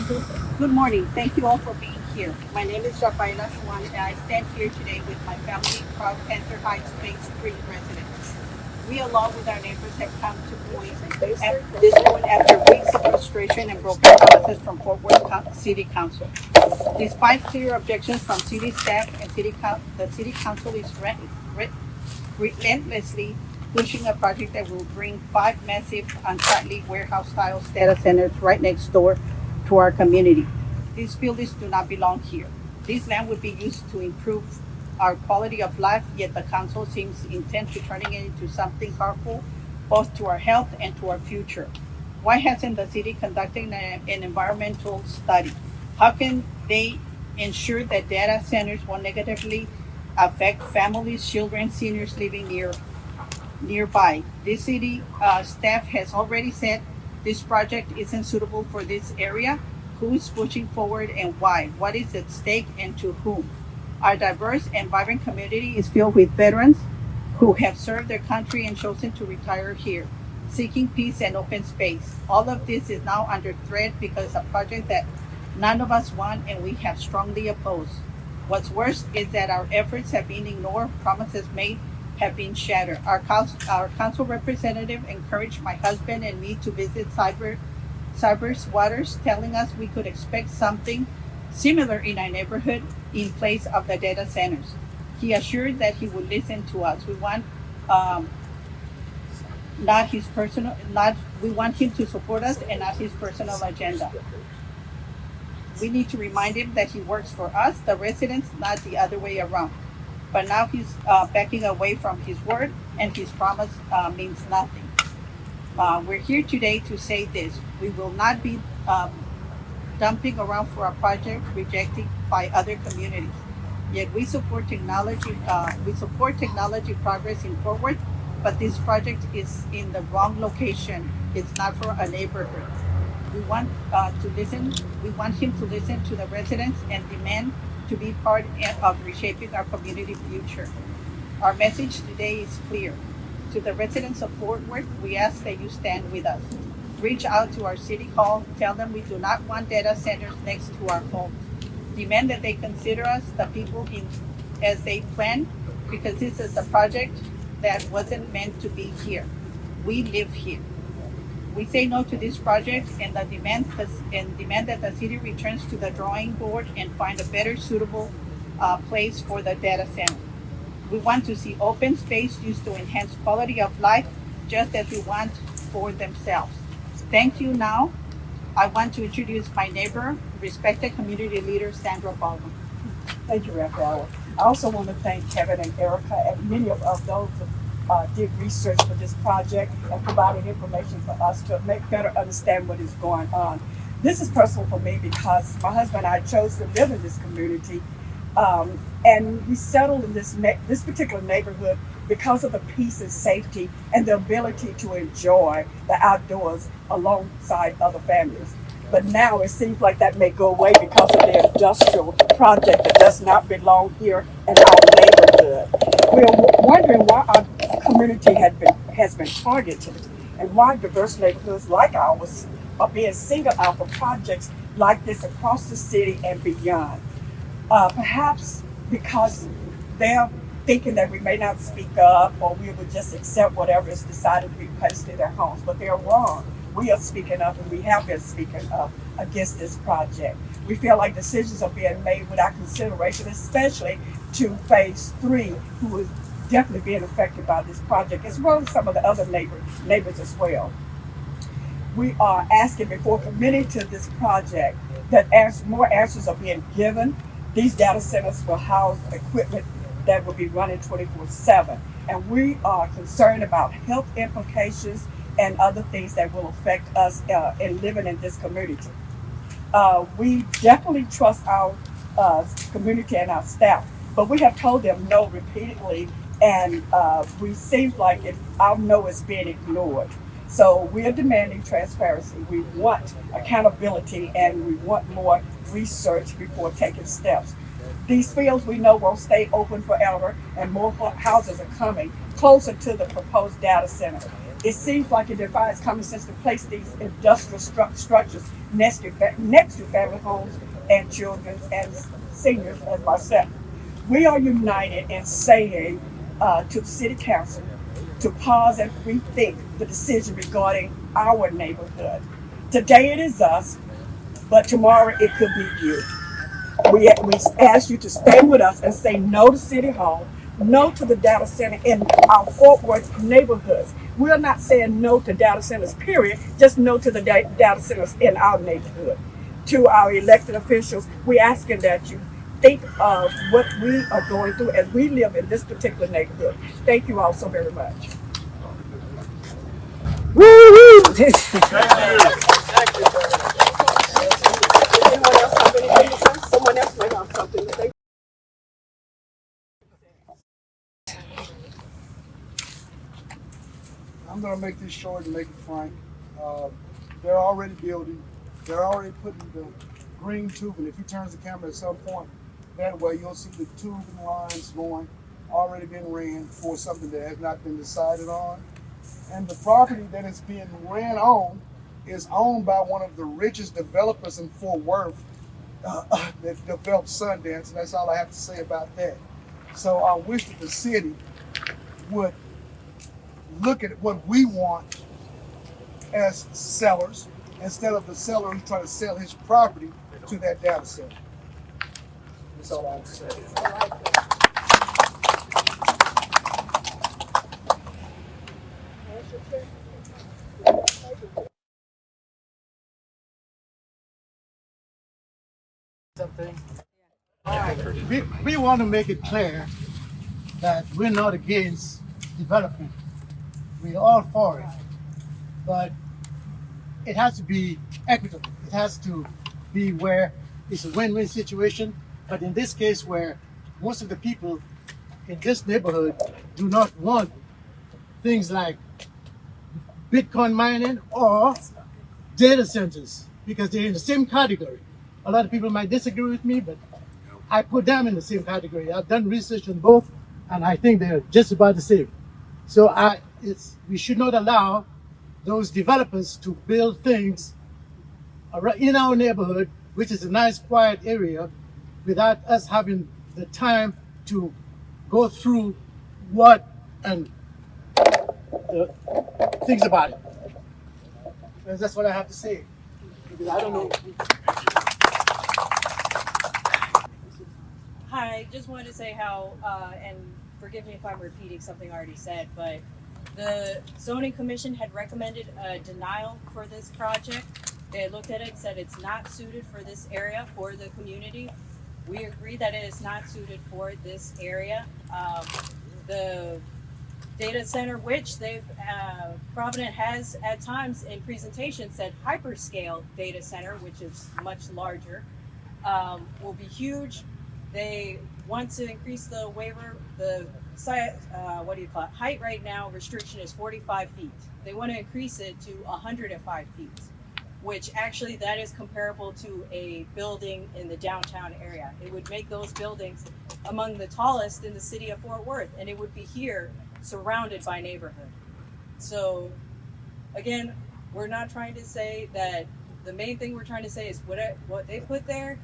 Good morning. Thank you all for being here. My name is Rafaela Juan, and I stand here today with my family, proud Panther Heights Phase III residents. We, along with our neighbors, have come to this point after weeks of frustration and broken promises from Fort Worth City Council. Despite clear objections from city staff and the city council is relentlessly pushing a project that will bring five massive, unsightly warehouse-style data centers right next door to our community. These buildings do not belong here. This land would be used to improve our quality of life, yet the council seems intent to turning it into something harmful, both to our health and to our future. Why hasn't the city conducted an environmental study? How can they ensure that data centers won't negatively affect families, children, seniors living nearby? This city staff has already said this project isn't suitable for this area. Who is pushing forward and why? What is at stake and to whom? Our diverse and vibrant community is filled with veterans who have served their country and chosen to retire here, seeking peace and open space. All of this is now under threat because of a project that none of us want and we have strongly opposed. What's worse is that our efforts have been ignored, promises made have been shattered. Our council representative encouraged my husband and me to visit Cyber's waters, telling us we could expect something similar in our neighborhood in place of the data centers. He assured that he would listen to us. Um, not his personal, not we want him to support us and not his personal agenda. We need to remind him that he works for us, the residents, not the other way around. But now he's backing away from his word, and his promise means nothing. We're here today to say this: we will not be dumping around for a project rejected by other communities. Yet we support technology. We support technology progress in forward, but this project is in the wrong location. It's not for a neighborhood. We want to listen. We want him to listen to the residents and demand to be part of reshaping our community future. Our message today is clear. To the residents of Fort Worth, we ask that you stand with us. Reach out to our city hall, tell them we do not want data centers next to our homes. Demand that they consider us the people in as they plan, because this is a project that wasn't meant to be here. We live here. We say no to this project and demand that the city returns to the drawing board and find a better suitable place for the data center. We want to see open space used to enhance quality of life, just as we want for themselves. Thank you. Now, I want to introduce my neighbor, respected community leader, Sandra Baldwin. Thank you, Raphael. I also want to thank Kevin and Erica and many of those that did research for this project and provided information for us to make better understand what is going on. This is personal for me because my husband and I chose to live in this community, and we settled in this particular neighborhood because of the peace and safety and the ability to enjoy the outdoors alongside other families. But now it seems like that may go away because of the industrial project that does not belong here in our neighborhood. We're wondering why our community has been targeted and why diverse neighborhoods like ours are being singled out for projects like this across the city and beyond. Perhaps because they're thinking that we may not speak up or we would just accept whatever is decided to be placed in their homes, but they're wrong. We are speaking up and we have been speaking up against this project. We feel like decisions are being made without consideration, especially to phase 3, who is definitely being affected by this project, as well as some of the other neighbors as well. We are asking before committing to this project that as more answers are being given, these data centers will house equipment that will be running 24/7. And we are concerned about health implications and other things that will affect us in living in this community. We definitely trust our community and our staff, but we have told them no repeatedly, and we seems like our no is being ignored. So we are demanding transparency. We want accountability, and we want more research before taking steps. These fields we know won't stay open forever, and more houses are coming closer to the proposed data center. It seems like it defies common sense to place these industrial structures next to family homes and children and seniors as myself. We are united in saying to the city council to pause and rethink the decision regarding our neighborhood. Today it is us, but tomorrow it could be you. We ask you to stay with us and say no to City Hall, no to the data center in our Fort Worth neighborhoods. We're not saying no to data centers, period, just no to the data centers in our neighborhood. To our elected officials, we're asking that you think of what we are going through as we live in this particular neighborhood. Thank you all so very much. Woo! Anyone else have anything to say? Someone else may have something to say. I'm gonna make this short and make it frank. They're already building. They're already putting the green tubing. If you turn the camera at some point, that way you'll see the tubing lines going, already been ran for something that has not been decided on. And the property that is being ran on is owned by one of the richest developers in Fort Worth that developed Sundance, and that's all I have to say about that. So I wish that the city would look at what we want as sellers instead of the seller who's trying to sell his property to that data center. That's all I have to say. Something. We want to make it clear that we're not against development. We're all for it. But it has to be equitable. It has to be where it's a win-win situation. But in this case, where most of the people in this neighborhood do not want things like Bitcoin mining or data centers, because they're in the same category. A lot of people might disagree with me, but I put them in the same category. I've done research on both, and I think they're just about the same. So we should not allow those developers to build things in our neighborhood, which is a nice quiet area, without us having the time to go through what and things about it. And that's what I have to say. Because I don't know. Hi, just wanted to say how, and forgive me if I'm repeating something I already said, but the zoning commission had recommended a denial for this project. They looked at it, said it's not suited for this area, for the community. We agree that it is not suited for this area. The data center, which Provident has at times in presentation said hyperscale data center, which is much larger, will be huge. They want to increase the waiver, the height right now restriction is 45 feet. They want to increase it to 105 feet, which actually that is comparable to a building in the downtown area. It would make those buildings among the tallest in the city of Fort Worth, and it would be here surrounded by neighborhood. So again, we're not trying to say that. The main thing we're trying to say is what they put there.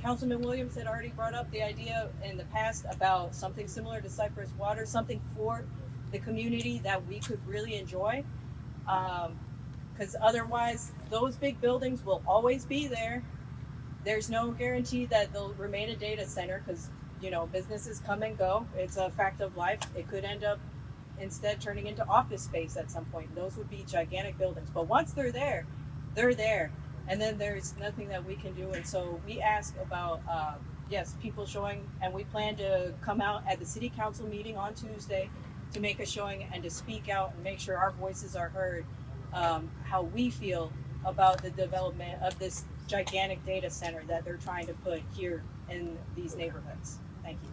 Councilman Williams had already brought up the idea in the past about something similar to Cypress Water, something for the community that we could really enjoy. Because otherwise, those big buildings will always be there. There's no guarantee that they'll remain a data center because, businesses come and go. It's a fact of life. It could end up instead turning into office space at some point. Those would be gigantic buildings. But once they're there, they're there. And then there's nothing that we can do. And so we ask about, people showing, and we plan to come out at the city council meeting on Tuesday to make a showing and to speak out and make sure our voices are heard, how we feel about the development of this gigantic data center that they're trying to put here in these neighborhoods. Thank you.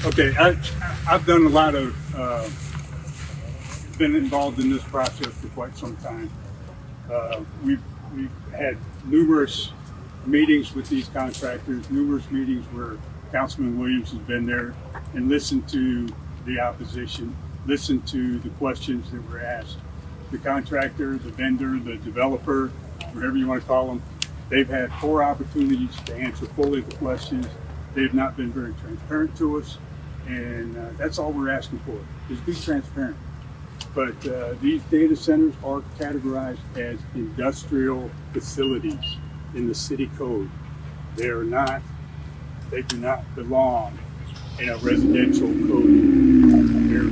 Okay, I've done a lot of, been involved in this process for quite some time. We've had numerous meetings with these contractors, numerous meetings where Councilman Williams has been there and listened to the opposition, listened to the questions that were asked. The contractor, the vendor, the developer, whatever you want to call them, they've had 4 opportunities to answer fully the questions. They've not been very transparent to us, and that's all we're asking for, is be transparent. But these data centers are categorized as industrial facilities in the city code. They do not belong in a residential code. They're